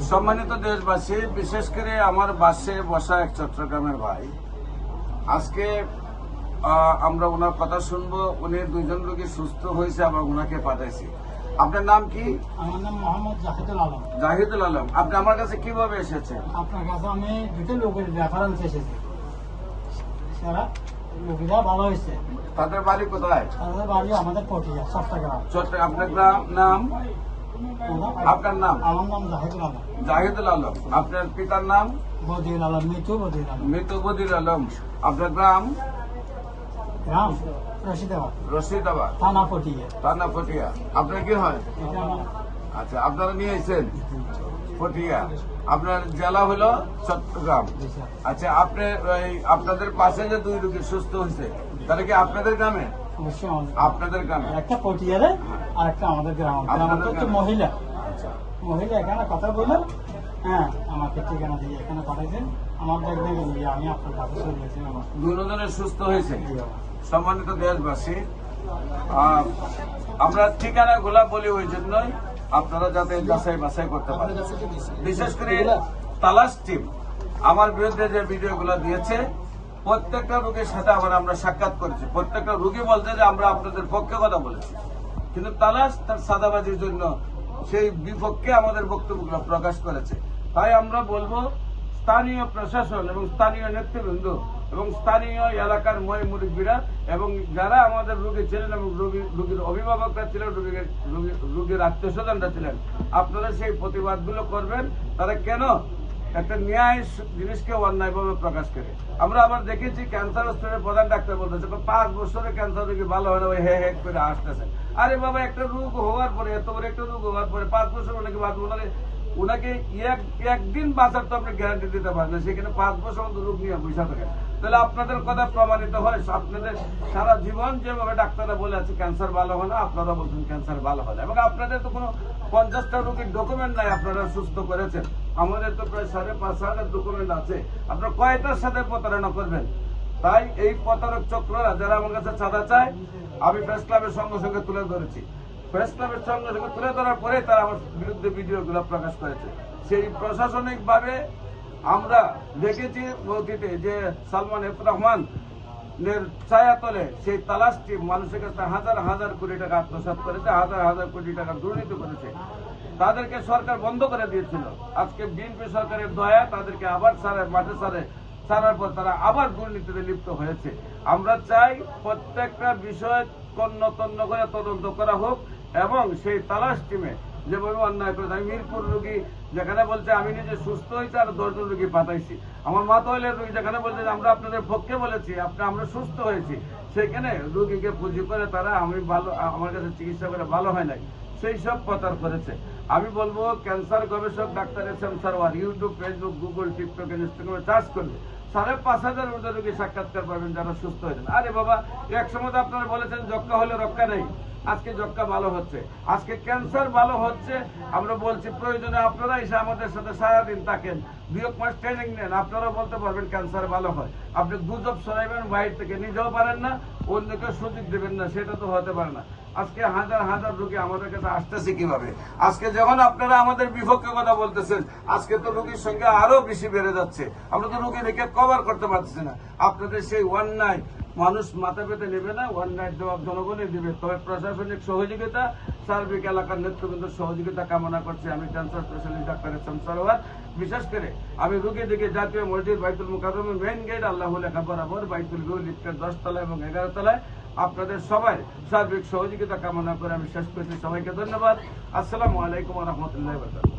সম্মানিত দেশবাসী, বিশেষ করে আমার বাসে বসা এক চট্টগ্রামের ভাই, আজকে আমরা ওনার কথা শুনবো। উনি দুইজন রোগী সুস্থ হয়েছে এবং ওনাকে পাঠাইছি। আপনার নাম কি? আমার নাম মোহাম্মদ জাহিদুল আলম। জাহিদুল আলম, আপনি আমার কাছে কিভাবে এসেছেন? আপনার কাছে আমি দুটো লোকের রেফারেন্স এসেছি, সারা লোকেরা ভালো হয়েছে। তাদের বাড়ি কোথায়? তাদের বাড়ি আমাদের পটিয়া, চট্টগ্রাম। আপনার নাম? আপনার নাম? আমার নাম জাহিদুল আলম। জাহিদুল আলম। আপনার পিতার নাম? বদিউল আলম, মৃত্যু বদিউল আলম। মৃত্যু বদিউল আলম। আপনার গ্রাম? গ্রাম রশিদাবাদ। রশিদাবাদ থানা পটিয়া। থানা পটিয়া। আপনার কি হয়? এটা আমার। আচ্ছা, আপনারা নিয়ে এসেছেন পটিয়া। আপনার জেলা হলো চট্টগ্রাম। আচ্ছা, আপনি আপনাদের পাশে যে দুই রোগী সুস্থ হয়েছে, তাহলে কি আপনাদের গ্রামে? অবশ্যই আপনাদের গ্রামে। একটা পটিয়ারে আর একটা আমাদের গ্রাম। হচ্ছে মহিলা। মহিলা এখানে কথা বললেন, হ্যাঁ, আমাকে ঠিকানা দিয়ে এখানে পাঠাইছেন। আমার দেখবেন আমি আপনার কাছে চলে গেছি। দুজনের সুস্থ হয়েছে। সম্মানিত দেশবাসী, আমরা ঠিকানা গুলা বলি ওই জন্যই আপনারা যাতে যাচাই বাছাই করতে পারেন। বিশেষ করে তালাশ টিম আমার বিরুদ্ধে যে ভিডিও গুলো দিয়েছে, প্রত্যেকটা রোগীর সাথে আবার আমরা সাক্ষাৎ করেছি। প্রত্যেকটা রোগী বলতে যে আমরা আপনাদের পক্ষে কথা বলেছি, কিন্তু তালাশ তার সাদাবাজির জন্য সেই বিপক্ষে আমাদের বক্তব্যগুলো প্রকাশ করেছে। তাই আমরা বলবো, স্থানীয় প্রশাসন এবং স্থানীয় নেতৃবৃন্দ এবং স্থানীয় এলাকার মই মুরব্বীরা এবং যারা আমাদের রোগী ছিলেন এবং রোগীর অভিভাবকরা ছিলেন, রোগীর আত্মীয় স্বজনরা ছিলেন, আপনারা সেই প্রতিবাদগুলো করবেন। তারা কেন একটা ন্যায় জিনিসকে অন্যায়ভাবে প্রকাশ করে? আমরা আবার দেখেছি ক্যান্সার হসপিটালের প্রধান ডাক্তার বলতেছে 5 বছরে ক্যান্সার রোগী ভালো হয় না, ওই হে করে আসতেছে। আরে বাবা, একটা রোগ হওয়ার পরে, এত বড় একটা রোগ হওয়ার পরে 5 বছর ওনাকে বাঁচবো না? ওনাকে একদিন বাঁচার তো আপনি গ্যারান্টি দিতে পারেন না, সেখানে 5 বছর রোগ নিয়ে বসে থাকেন। তাহলে আপনাদের কথা প্রমাণিত হয়, আপনাদের সারা জীবন যেভাবে ডাক্তাররা বলে আছে ক্যান্সার ভালো হয় না, আপনারা বলছেন ক্যান্সার ভালো হয় না, এবং আপনাদের তো কোনো 50টা রোগীর ডকুমেন্ট নাই আপনারা সুস্থ করেছেন। আমাদের তো প্রায় 5,500 ডকুমেন্ট আছে। আপনারা কয়টার সাথে প্রতারণা করবেন? তাই এই প্রতারক চক্ররা যারা আমার কাছে চাঁদা চায়, আমি প্রেস ক্লাবের সঙ্গে সঙ্গে তুলে ধরেছি। প্রেস ক্লাবের সঙ্গে সঙ্গে তুলে ধরার পরে তারা আমার বিরুদ্ধে ভিডিওগুলো প্রকাশ করেছে। সেই প্রশাসনিক ভাবে আমরা দেখেছি অতীতে যে সালমান এফ রহমান ছায়াতলে সেই তালাশ টিম মানুষের কাছে হাজার হাজার কোটি টাকা আত্মসাৎ করেছে, হাজার হাজার কোটি টাকা দুর্নীতি করেছে। তাদেরকে সরকার বন্ধ করে দিয়েছিল। আজকে বিএনপি সরকারের দয়া তাদেরকে আবার মাঠে ছাড়ার পর তারা আবার দুর্নীতিতে লিপ্ত হয়েছে। আমরা চাই প্রত্যেকটা বিষয় তন্ন করে তদন্ত করা হোক এবং সেই তালাশ টিমে যেভাবে অন্যায় করেছে। আমি মিরপুর রোগী যেখানে বলছে আমি নিজে সুস্থ হয়েছি আর 10 জন রোগী পাঠাইছি। আমার মাতোয়াইলের রোগী যেখানে বলছে আমরা আপনাদের পক্ষে বলেছি, আমরা সুস্থ হয়েছি, সেখানে রোগীকে পুঁজি করে তারা আমার কাছে চিকিৎসা করে ভালো হয় নাই, সেই সব প্রচার করেছে। আমি বলবো ক্যান্সার গবেষক doctor SM. Sarwar YouTube, Facebook, Google, TikTok, ইনস্টাগ্রামে চার্জ করবে 5,500 মধ্যে রোগী সাক্ষাৎকার পাবেন যারা সুস্থ হয়েছেন। আরে বাবা, এক সময় আপনারা বলেছেন যক্কা হলে রক্ষা নেই, আজকে যক্কা ভালো হচ্ছে, আজকে ক্যান্সার ভালো হচ্ছে। আমরা বলছি প্রয়োজনে আপনারা এসে আমাদের সাথে সারাদিন থাকেন, 2 মাস ট্রেনিং নেন, আপনারা বলতে পারবেন ক্যান্সার ভালো হয়। আপনি গুজব ছড়াইবেন বাইরে থেকে, নিজেও পারেন না, অন্যকে সুযোগ দেবেন না, সেটা তো হতে পারে না। আজকে হাজার হাজার রোগী আমাদের কাছে আসতেছে কিভাবে? আজকে যখন আপনারা আমাদের বিপক্ষে কথা বলতেছেন, আজকে তো রোগীর সংখ্যা আরো বেশি বেড়ে যাচ্ছে। আমরা তো রোগী রেখে কভার করতে পারতেছি না। আপনাদের সেই অন্যায় মানুষ মাথা পেতে নেবে না, অন্যায় জবাব জনগণই দিবে। তবে প্রশাসনিক সহযোগিতা, সার্বিক এলাকার নেতৃবৃন্দের সহযোগিতা কামনা করছি আমি cancer specialist doctor SM. Sarwar. বিশেষ করে আমি রোগী দিকে জাতীয় মসজিদ বাইতুল মুকাররমের মেইন গেট আল্লাহ লেখা বরাবর বাইতুল ভিউ লিফটের 10 তলায় এবং 11 তলায় আপনাদের সবাই সার্বিক সহযোগিতা কামনা করে আমি শেষ করছি। সবাইকে ধন্যবাদ। আসসালামু আলাইকুম ওয়া রাহমাতুল্লাহি ওয়া বারাকাতুহু।